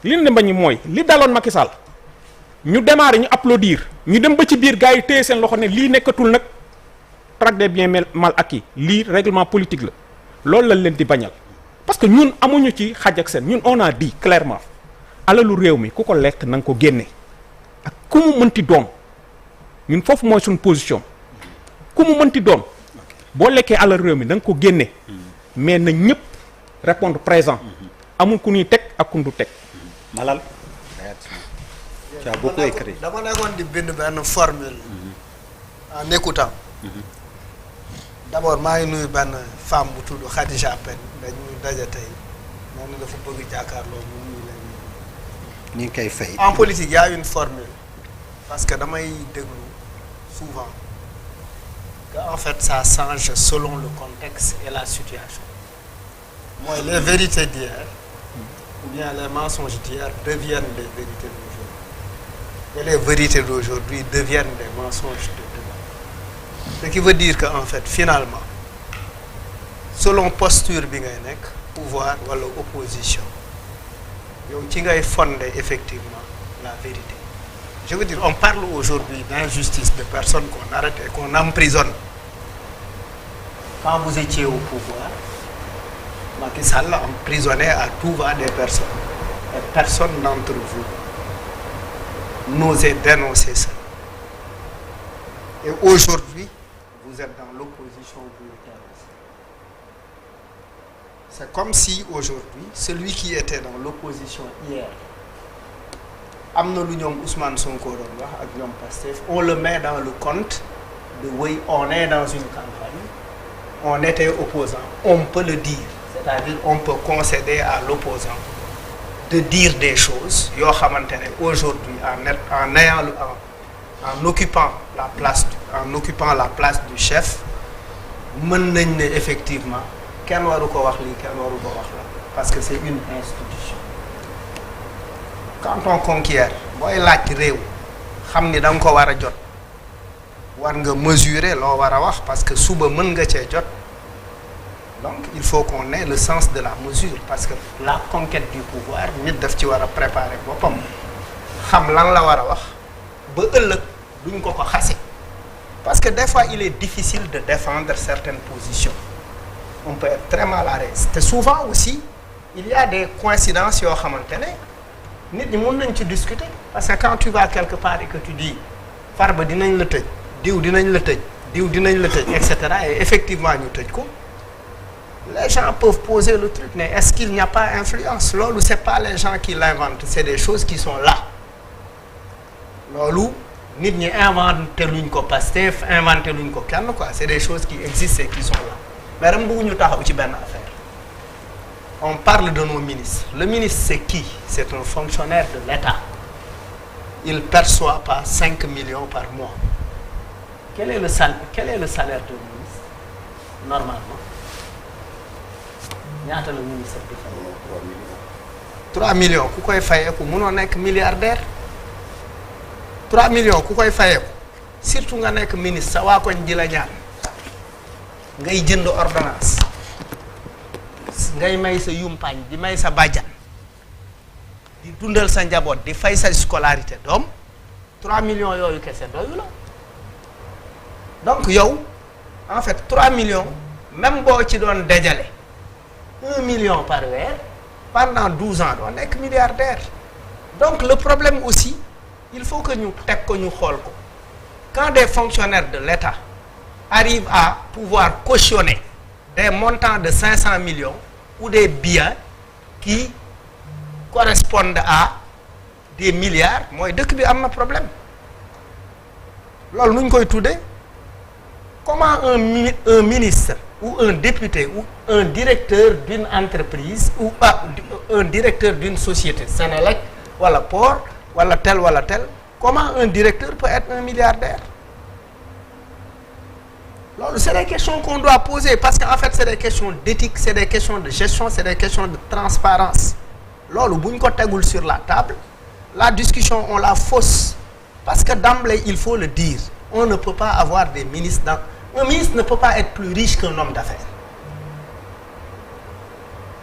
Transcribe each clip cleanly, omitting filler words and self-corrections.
li ñu bañ mooy li daloon Macky Sall ñu démarré ñu applaudir ñu dem ba ci biir gars yi téye seen loxo ne lii nekkatul nag traque des biens mal acquis lii règlement politique la loolu lañ leen di bañal parce que ñun amuñu ci xaj ak seen ñun on a dit clairement alalu réew mi ku ko lekk na nga ko génne ak ku mu mënti doon ñun foofu mooy suñu position ku mu mënti doon boo lekkee alalu réew mi da nga ko génne mais na ñëpp répondre présent amul ku ñuy teg ak ku ñu teg. Malal. tu as beaucoup écrit. dama nekkoon di bind benn formule. en écoutant. d'abord maa ngi nuyu benn femme bu tudd Khadija Pen dañuy daje tey moom dafa bëgg jàkkaarloo mu nuyu la ñu ngi koy fay. en politique y a une formule parce que damay déglu souvent que en fait ça change selon le contexte et la situation mooy les vérités d'hier ou bien les mensonges d'hier deviennent les vérités d'aujourd'hui et les vérités d'aujourd'hui deviennent des mensonges de demain. Ce qui veut dire que en fait finalement selon posture bi ngay nekk pouvoir wala opposition yow ci ngay fonder effectivement la vérité. Je veux dire, on parle aujourd'hui d'injustice de personnes qu'on arrête et qu'on emprisonne. Quand vous étiez au pouvoir, Macky Sall emprisonnait à tout va des personnes. Et personne d'entre vous n'osait dénoncer ça. Et aujourd'hui, vous êtes dans l'opposition, vous le dénoncez. C'est comme si aujourd'hui, celui qui était dans l'opposition hier, am na lu ñoom Ousmane Sonko doon wax ak ñoom Pastef on le met dans le compte de oui on est dans une campagne on était opposant on peut le dire c'est-à-dire on peut concéder à l'opposant de dire des choses yoo xamante ne aujourd'hui en occupant la place du chef mën nañ ne effectivement kenn waru ko wax lii kenn waru ko wax la parce que c'est une institution. Quand on conquiert booy laaj réew xam ni da nga ko war a jot war nga mesurer loo war a wax parce que suba mën nga cee jot donc il faut qu'on ait le sens de la mesure parce que la conquête du pouvoir nit daf ci war a préparer boppam xam lan la war a wax ba ëllëg duñ ko xase parce que des fois il est difficile de défendre certaines positions on peut être très mal à l'aise te souvent aussi il y a des coïncidences yoo xamante ne nit ñi mën nañ ci discuter parce que quand tu vas quelque part et que tu dis Farba dinañ la tëj diw dinañ la tëj diw dinañ la tëj et cetera et effectivement ñu tëj ko les gens peuvent poser le truc mais est-ce qu'il n'y a pas influence loolu c'est pas les gens qui l'inventent c'est des choses qui sont là loolu nit ñi inventé luñ ko Pastef inventé luñ ko kenn quoi c'est des choses qui existent et qui sont là mais ram bëgguñu taxaw ci benn affaire. On parle de nos ministres. Le ministre, c'est qui? C'est un fonctionnaire de l'État. Il ne perçoit pas 5 millions par mois. Quel est le salaire d'un ministre? Normalement. ñaata la ministre di fay? 3 millions. ku koy fayeeku mënoo nekk milliardaire. 3 millions ku koy fayeeku surtout nga nekk ministre sa waa koñ ji la ñaan ngay jënd ordonnance. ngay may sa yumpaañ di may sa bàjjan di dundal sa njaboot di fay sa scolarité doom 3 millions yooyu kese doyu la donc yow en fait 3 millions même boo ci doon dajale 1 million par weer pendant 12 ans doo nekk milliardaire donc le problème aussi il faut que ñu teg ko ñu xool ko quand des fonctionnaires de l'État arrivent à pouvoir cautionner des montants de 500 millions ou des biens qui correspondent à des milliards mooy dëkk bi am na problème loolu nu ñu koy tuddee comment un ministre ou un député ou un directeur d'une entreprise ou un directeur d'une société Senelec wala port wala tel comment un directeur peut être un milliardaire c'est des questions qu'on doit poser parce qu'en fait c'est des questions d'éthique c'est des questions de gestion c'est des questions de transparence loolu bu ñu ko tegul sur la table la discussion on la fausse parce que d'emblée il faut le dire on ne peut pas avoir des ministres un ministre ne peut pas être plus riche qu'un homme d'affaires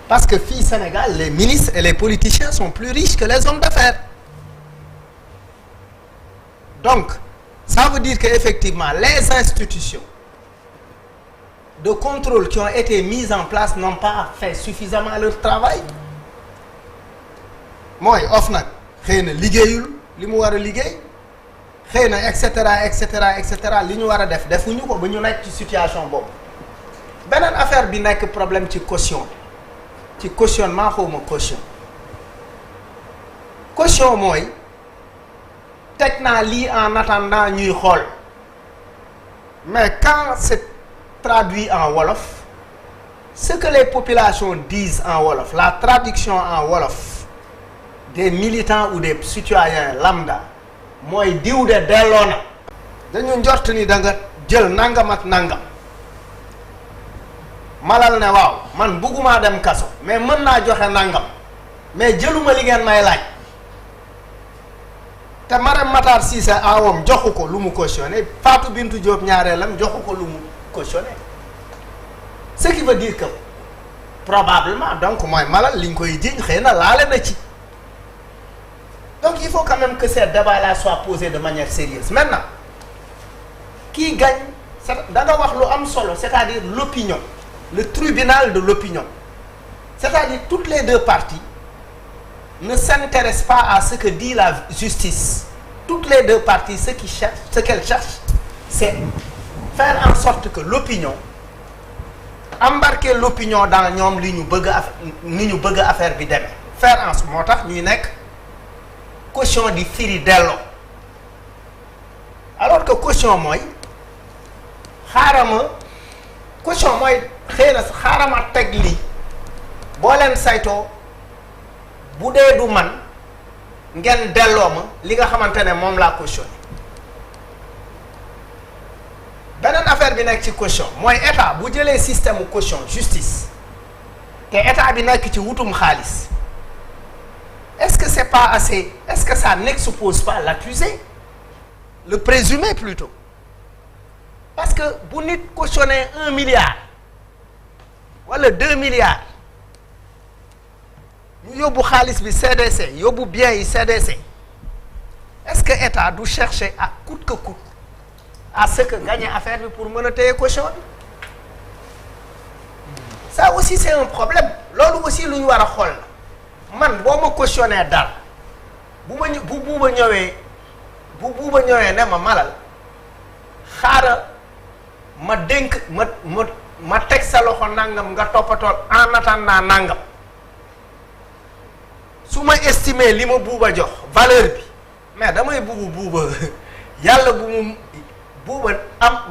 parce que fii Sénégal les ministres et les politiciens sont plus riches que les hommes d'affaires donc ça veut dire que effectivement les institutions de contrôle qui ont été mises en place n'ont pas fait suffisamment leur travail mooy OFNAC xëy na liggéeyul li mu war a liggéey xëy na et cetera li ñu war a def defuñu ko ba ñu nekk ci situation boobu beneen affaire bi nekk problème ci caution ci cautionnement xawma caution mooy teg naa lii en attendant ñuy xool mais quand c'est traduit en wolof ce que les populations disent en wolof la traduction en wolof des militants ou des citoyens lambda mooy diw de delloo na dañu njort ni da nga jël nangam ak nangam malal ne waaw man bëgguma dem kaso mais mën naa joxe nangam mais jëluma li ngeen may laaj te Marème Matar Cissé awam joxu ko lu mu cautionné Fatou Bintou Diop ñaareelam joxu ko lu mu cautionné ce qui veut dire que probablement donc mooy malal li ñu koy jiiñ xëy na laale na ci donc il faut quand même que ces débats-là soient posés de manière sérieuse maintenant qui gagne da nga wax lu am solo c'est-à-dire l'opinion le tribunal de l'opinion c'est-à-dire toutes les deux parties ne s'intéressent pas à ce que dit la justice toutes les deux parties ce qu'elles cherchent c'est faire en sorte que l'opinion embarquer l'opinion dans ñoom li ñu bëgg affaire bi demee faire en sorte moo tax ñuy nekk caution di firi delloo alors que caution mooy caution mooy xëy na xaarama teg lii boo leen saytoo bu dee du man ngeen delloo ma li nga xamante ne moom laa cautionné beneen affaire bi nekk ci caution mooy état bu jëlee système caution justice te état bi nekk ci wutum xaalis est-ce que c'est pas assez est-ce que ça n'expose pas l'accusé le présumé plutôt parce que bu nit cautionné 1 milliard wala 2 milliards ñu yóbbu xaalis bi CDC yóbbu biens yi CDC est-ce que état du chercher à coûte que coûte à ce que gagner affaire bi pour mën a téye caution bi ça aussi c'est un problème loolu aussi lu ñu war a xool la man boo ma cautionné dara bu buuba ñëwee ne ma malal xaaral ma dénk ma teg sa loxo nangam nga toppatoo en attendant nangam su ma estimer li ma buuba jox valeur bi mais damay buuba yàlla bu mu buuba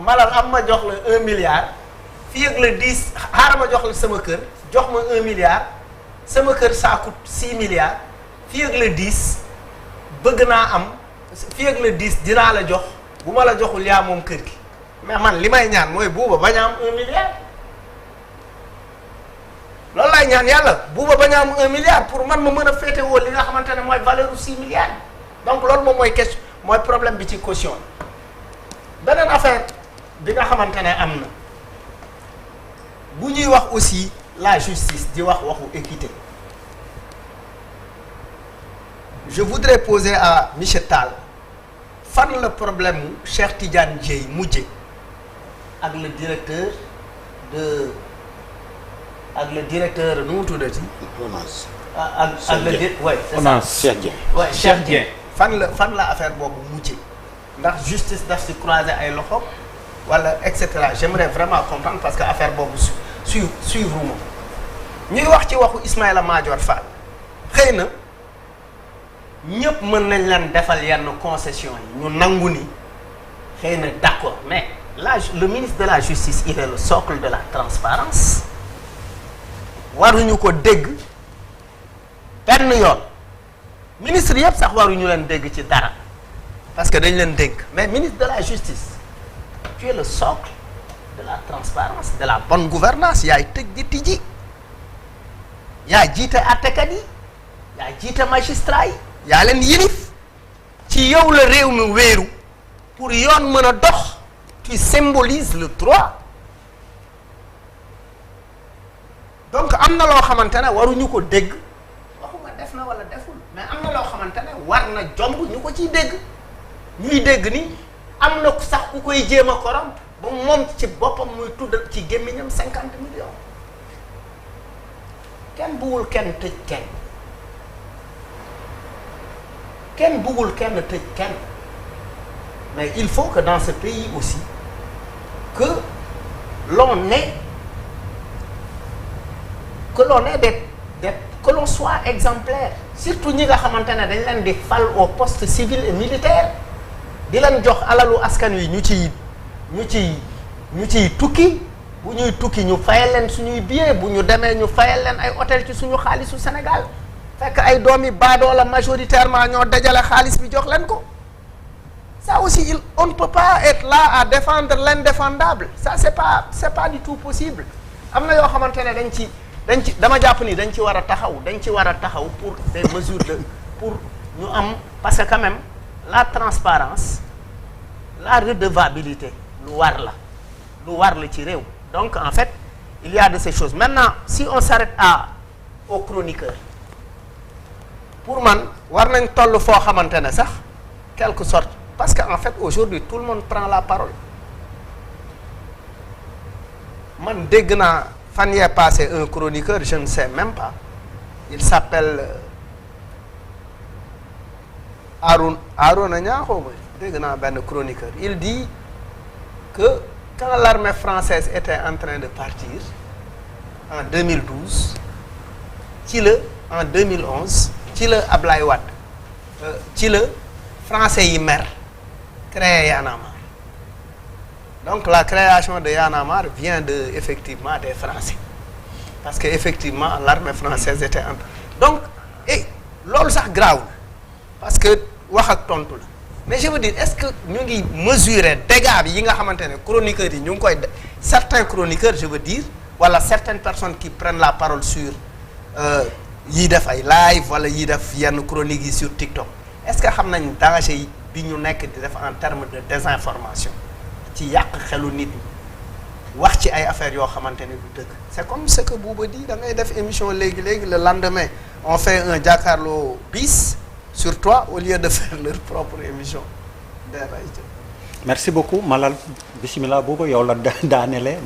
malal ma jox la 1 milliard fii ak le 10 xaaral ma jox la sama kër jox ma 1 milliard sama kër ça coûte 6 milliards fii ak le 10 bëgg naa am fii ak le 10 dinaa la jox bu ma la joxul yaa moom kër gi mais man li may ñaan mooy buuba bañ a am 1 milliard loolu laay ñaan yàlla buuba bañ a am 1 milliard pour man ma mën a féetewoo li nga xamante ne mooy valeur u 6 milliards donc loolu moom mooy question mooy problème bi ci caution beneen affaire bi nga xamante ne am na bu ñuy wax aussi la justice di wax waxu équité je voudrais poser à monsieur Tall fan la problème mu Cheikh Tidiane Dièye mujje ak le directeur nu mu tuddati ak le Cheikh Dieng fan la affaire boobu mujje ndax justice daf si croiser ay loxo wala et cetera j'aimerais vraiment comprendre parce que affaire boobu suivre ma ñuy wax ci waxu Ismaïla Madior Fall xëy na ñëpp mën nañ leen defal yenn concession yi ñu nangu ni xëy na d'accord mais le ministre de la justice il est le socle de la transparence waruñu ko dégg benn yoon ministre yëpp sax waruñu leen dégg ci dara parce que dañ leen dégg mais ministre de la justice tu es le socle de la transparence de la bonne gouvernance yaay tëj di tijji yaa jiite àttekat yi yaa jiite magistrat yi yaa leen yilif ci yow la réew mi wéeru pour yoon mën a dox tu symbolises le droit donc am na loo xamante ne waruñu ko dégg waxuma def na wala deful mais am na loo xamante ne war na jomb ñu ko ciy dégg ñuy dégg ni am na sax ku koy jéem a corrompre ba moom ci boppam muy tudd ci gémmiñam 50 millions kenn buggul kenn tëj kenn buggul kenn tëj kenn mais il faut que dans ce pays aussi que l'on ait que l'on soit exemplaire surtout ñi nga xamante ne dañ leen di fal au poste civil et militaire di leen jox alalu askan wi ñu ciy tukki bu ñuy tukki ñu fayal leen suñuy billet bu ñu demee ñu fayal leen ay hôtel ci suñu xaalisu Sénégal fekk ay doomi baadoo la majoritairement ñoo dajale xaalis bi jox leen ko ça aussi on ne peut pas être là à défendre l'indéfendable ça c'est pas du tout possible am na yoo xamante ne dañ ci dama jàpp ni dañ ci war a taxaw pour des mesures pour ñu am parce que quand même la transparence la redevabilité lu war la ci réew donc en fait il y a de ces choses maintenant si on s'arrête aux chroniqueurs pour man war nañ toll foo xamante ne sax quelque sorte parce que en fait aujourd'hui tout le monde prend la parole man dégg naa fan yee passé un chroniqueur je ne sais même pas il s'appelle Arona Niakho dégg naa benn chroniqueur il dit que quand l'armée française était en train de partir en 2012 en 2011 ci la Ablaye Wade ci la français yi mer créer Y'en a marre donc la création de Y'en a marre vient effectivement des Français parce que effectivement l'armée française était en donc loolu sax grave parce que wax ak tontu la mais je veux dire est-ce que ñu ngi mesurer dégâts bi yi nga xamante ne chroniqueurs yi ñu ngi koy certains chroniqueurs je veux dire wala certaines personnes qui prennent la parole sur yii def ay live wala yii def yenn chroniques yi sur TikTok est-ce que xam nañ danger bi ñu nekk di def en termes de désinformation ci yàq xelu nit ñi wax ci ay affaires yoo xamante ne du dëgg c'est comme ce que Bouba dit da ngay def émission léegi le lendemain on fait un jàkkaarloo bis sur toi au lieu de faire leur propre émission. merci beaucoup Malal bismillah Bouba yow la daanele